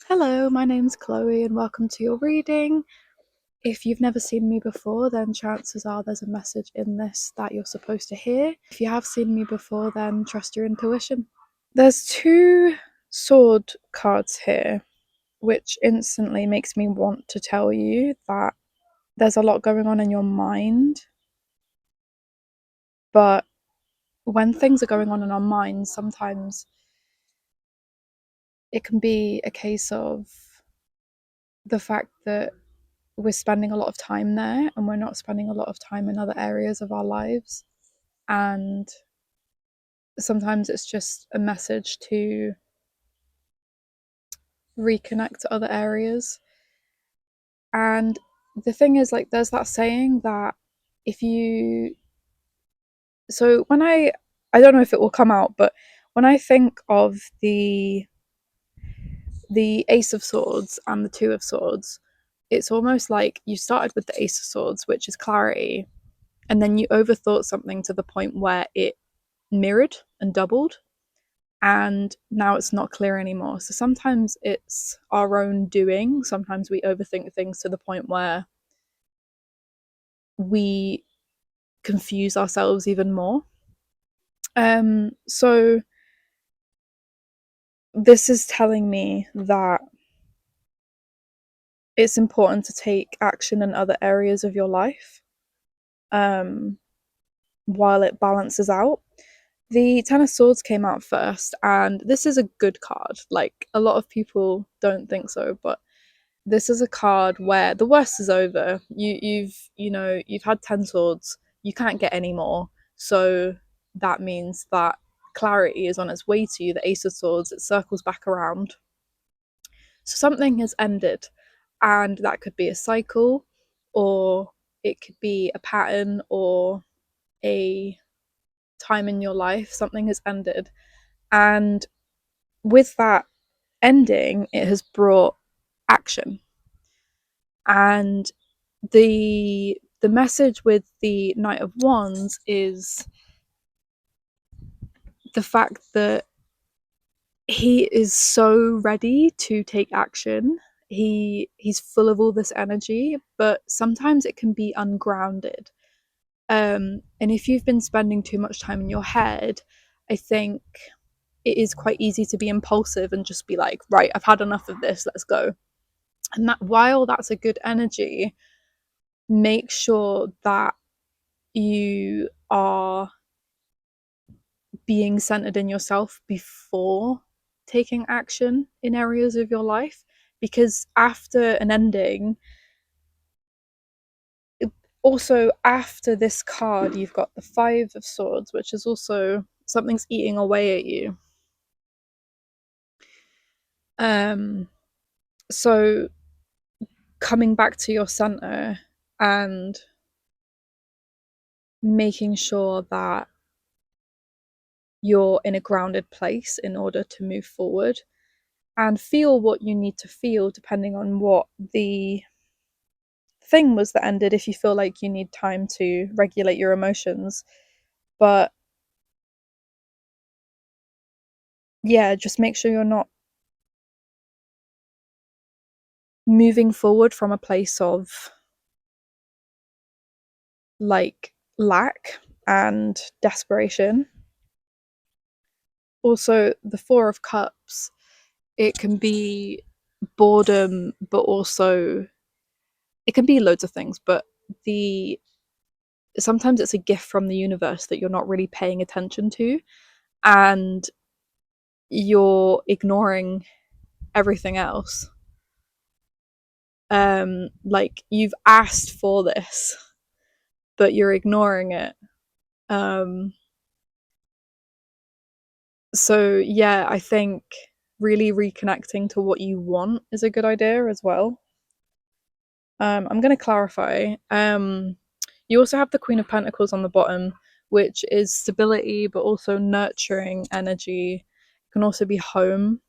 Hello, my name's Chloe and welcome to your reading. If you've never seen me before, then chances are there's a message in this that you're supposed to hear. If you have seen me before, then trust your intuition. There's two sword cards here, which instantly makes me want to tell you that there's a lot going on in your mind, but when things are going on in our minds, sometimes it can be a case of the fact that we're spending a lot of time there and we're not spending a lot of time in other areas of our lives. And sometimes it's just a message to reconnect to other areas. And the thing is, like, there's that saying that if you. So when I don't know if it will come out, but when I think of the Ace of Swords and the Two of Swords, it's almost like you started with the Ace of Swords, which is clarity, and then you overthought something to the point where it mirrored and doubled, and now it's not clear anymore. So sometimes it's our own doing. Sometimes we overthink things to the point where we confuse ourselves even more. So this is telling me that it's important to take action in other areas of your life, um, while it balances out. The Ten of Swords came out first, and this is a good card. Like, a lot of people don't think so, but this is a card where the worst is over. You've had 10 swords. You can't get any more. So that means that clarity is on its way to you. The Ace of Swords, it circles back around. So something has ended, and that could be a cycle, or it could be a pattern, or a time in your life. Something has ended, and with that ending, it has brought action. And the message with the Knight of Wands is the fact that he is so ready to take action. He's full of all this energy, but sometimes it can be ungrounded. And if you've been spending too much time in your head, I think it is quite easy to be impulsive and just be like, right, I've had enough of this, let's go. And that, while that's a good energy, make sure that you are being centered in yourself before taking action in areas of your life, because after an ending, also after this card, you've got the Five of Swords, which is also something's eating away at you. So coming back to your center and making sure that you're in a grounded place in order to move forward and feel what you need to feel depending on what the thing was that ended, if you feel like you need time to regulate your emotions. But yeah, just make sure you're not moving forward from a place of like lack and desperation. Also, the Four of Cups, it can be boredom, but also it can be loads of things, but the sometimes it's a gift from the universe that you're not really paying attention to, and you're ignoring everything else. Like, you've asked for this, but you're ignoring it. Um, so yeah, I think really reconnecting to what you want is a good idea as well. I'm going to clarify. You also have the Queen of Pentacles on the bottom, which is stability, but also nurturing energy. It can also be home.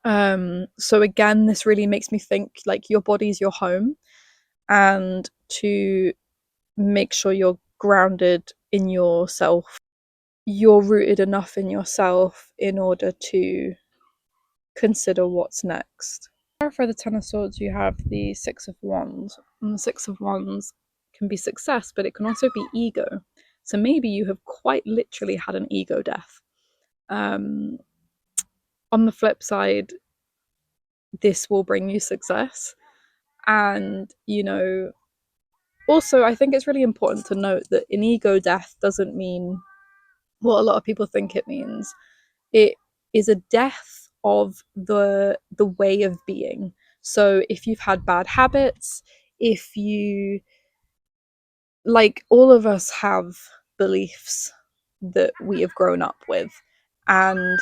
So again, this really makes me think like your body's your home, and to make sure you're grounded in yourself. You're rooted enough in yourself in order to consider what's next. For the Ten of Swords, you have the Six of Wands, and the Six of Wands can be success, but it can also be ego. So maybe you have quite literally had an ego death. On the flip side, this will bring you success. And, also, I think it's really important to note that an ego death doesn't mean what a lot of people think it means. It is a death of the way of being. So if you've had bad habits, if you, like, all of us have beliefs that we have grown up with, and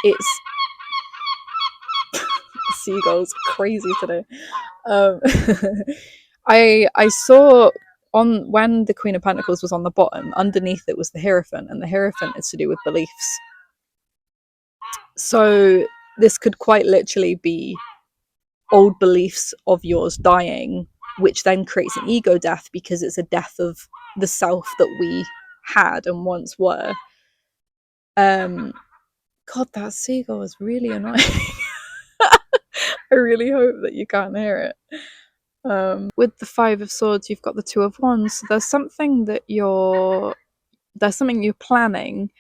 it's seagulls crazy today. um I saw on when the Queen of Pentacles was on the bottom, underneath it was the Hierophant, and the Hierophant is to do with beliefs. So this could quite literally be old beliefs of yours dying, which then creates an ego death because it's a death of the self that we had and once were. God, that seagull is really annoying. I really hope that you can't hear it. With the Five of Swords, you've got the Two of Wands. So there's something you're planning,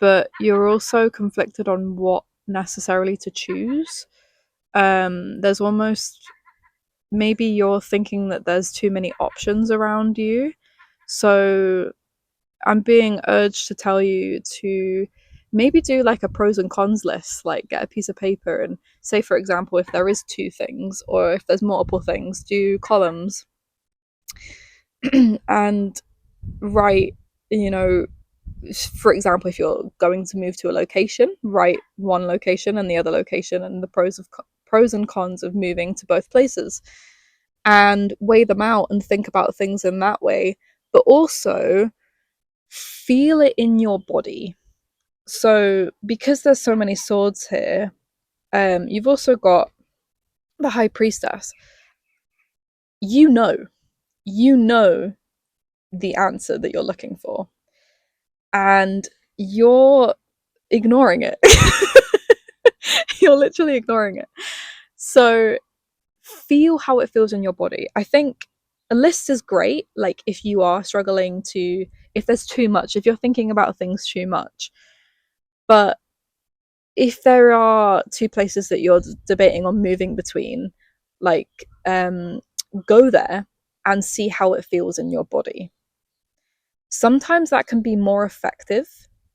but you're also conflicted on what necessarily to choose. There's almost, maybe you're thinking that there's too many options around you. So I'm being urged to tell you to maybe do like a pros and cons list, like get a piece of paper and say, for example, if there is two things or if there's multiple things, do columns and write, for example, if you're going to move to a location, write one location and the other location and the pros and cons of moving to both places, and weigh them out and think about things in that way, but also feel it in your body. So because there's so many swords here, you've also got the High Priestess. You know the answer that you're looking for, and you're ignoring it. You're literally ignoring it. So feel how it feels in your body. I think a list is great, like if you are struggling to, if there's too much, if you're thinking about things too much. But if there are two places that you're debating on moving between, like, go there and see how it feels in your body. Sometimes that can be more effective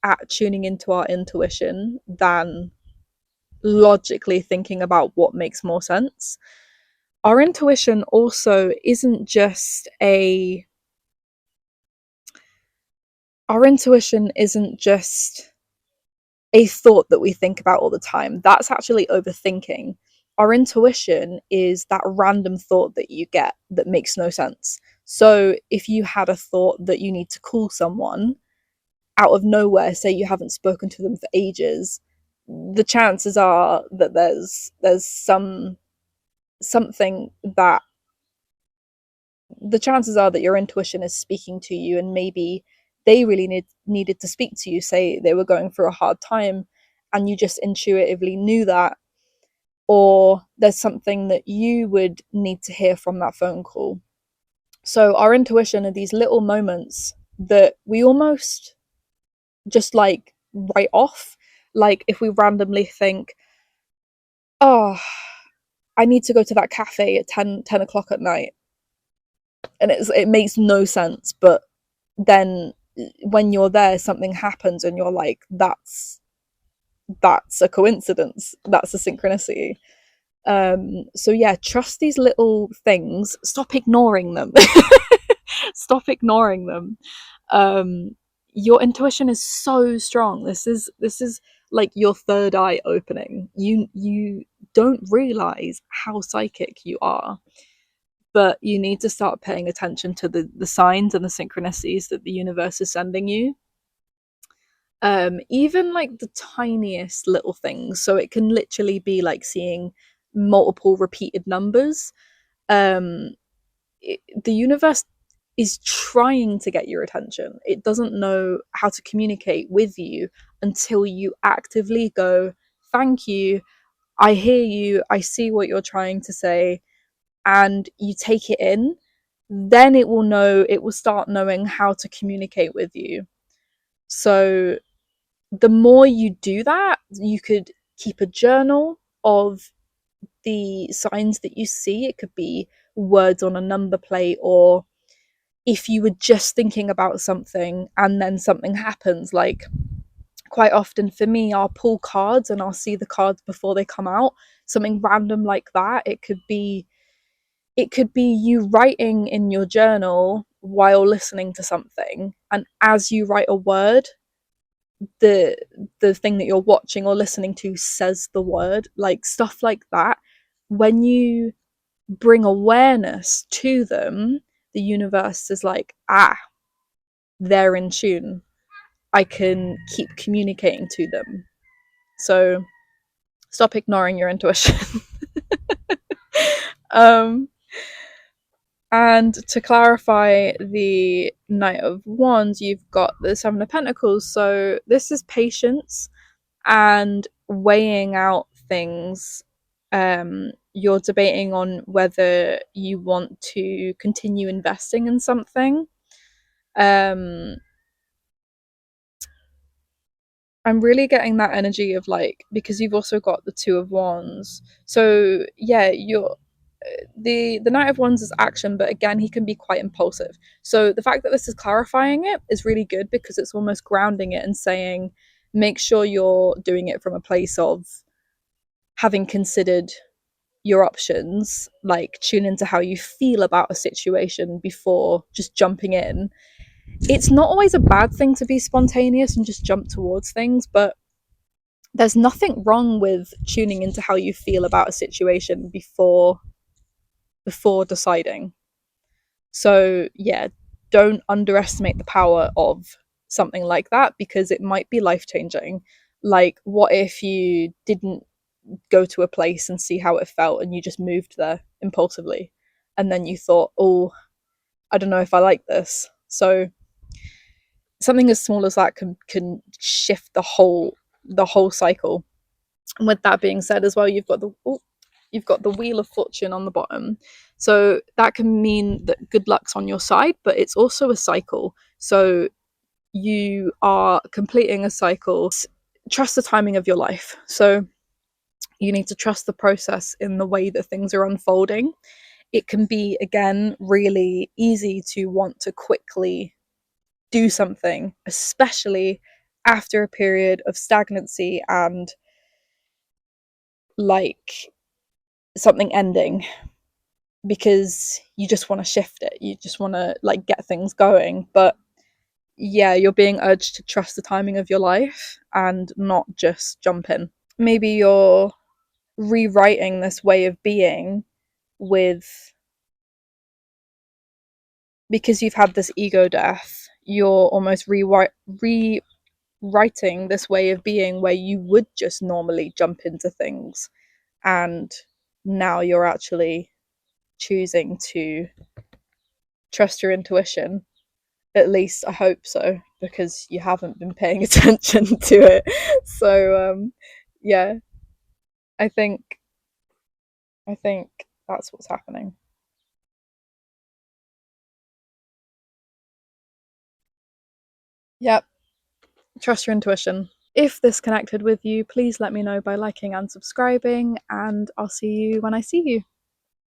at tuning into our intuition than logically thinking about what makes more sense. Our intuition also isn't just a thought that we think about all the time. That's actually overthinking. Our intuition is that random thought that you get that makes no sense. So if you had a thought that you need to call someone out of nowhere, say you haven't spoken to them for ages, the chances are that there's something that the chances are that your intuition is speaking to you, and maybe they really needed to speak to you. Say they were going through a hard time and you just intuitively knew that, or there's something that you would need to hear from that phone call. So our intuition are these little moments that we almost just like write off. Like if we randomly think, oh, I need to go to that cafe at 10 o'clock at night, and it makes no sense, but then when you're there something happens and you're like, that's a coincidence, that's a synchronicity. So yeah, trust these little things, stop ignoring them. Stop ignoring them. Your intuition is so strong. This is like your third eye opening. You don't realize how psychic you are, but you need to start paying attention to the signs and the synchronicities that the universe is sending you. Even like the tiniest little things. So it can literally be like seeing multiple repeated numbers. The universe is trying to get your attention. It doesn't know how to communicate with you until you actively go, thank you, I hear you, I see what you're trying to say, and you take it in, then it will start knowing how to communicate with you. So the more you do that, you could keep a journal of the signs that you see. It could be words on a number plate, or if you were just thinking about something and then something happens, like quite often for me, I'll pull cards and I'll see the cards before they come out, something random like that. It could be you writing in your journal while listening to something, and as you write a word, the the thing that you're watching or listening to says the word, like stuff like that. When you bring awareness to them, the universe is like, ah, they're in tune. I can keep communicating to them. So stop ignoring your intuition. um, and to clarify the Knight of Wands, you've got the Seven of Pentacles. So this is patience and weighing out things. You're debating on whether you want to continue investing in something. Um, I'm really getting that energy of like, because you've also got the Two of Wands. So yeah, you're the Knight of Wands is action, but again, he can be quite impulsive. So the fact that this is clarifying it is really good, because it's almost grounding it and saying, make sure you're doing it from a place of having considered your options, like tune into how you feel about a situation before just jumping in. It's not always a bad thing to be spontaneous and just jump towards things, but there's nothing wrong with tuning into how you feel about a situation before deciding. So yeah, don't underestimate the power of something like that, because it might be life changing. Like, what if you didn't go to a place and see how it felt, and you just moved there impulsively, and then you thought, oh, I don't know if I like this. So something as small as that can shift the whole cycle. And with that being said as well, you've got the Wheel of Fortune on the bottom. So that can mean that good luck's on your side, but it's also a cycle. So you are completing a cycle. Trust the timing of your life. So you need to trust the process in the way that things are unfolding. It can be, again, really easy to want to quickly do something, especially after a period of stagnancy and like something ending, because you just want to shift it. You just want to like get things going. But yeah, you're being urged to trust the timing of your life and not just jump in. Maybe you're rewriting this way of being with, because you've had this ego death, you're almost rewriting this way of being where you would just normally jump into things, and now you're actually choosing to trust your intuition. At least I hope so, because you haven't been paying attention to it. So yeah, I think I think that's what's happening. Yep, trust your intuition. If this connected with you, please let me know by liking and subscribing, and I'll see you when I see you.